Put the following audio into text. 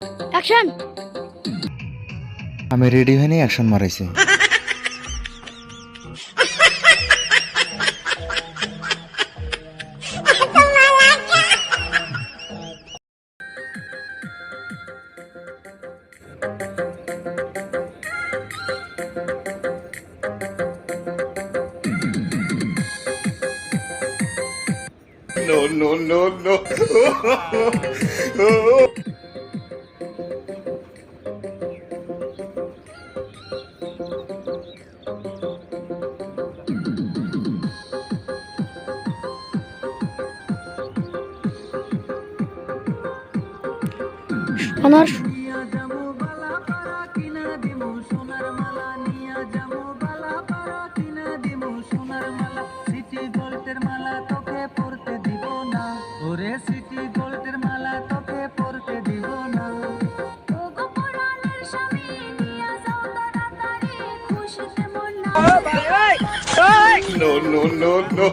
Action. আমি ready হয়ে নিয়ে অ্যাকশন মারাইছি। No, no, no, no. অনার সিটি গোল্ডের মালা তোকে পরতে দিব না। No, no, no, no.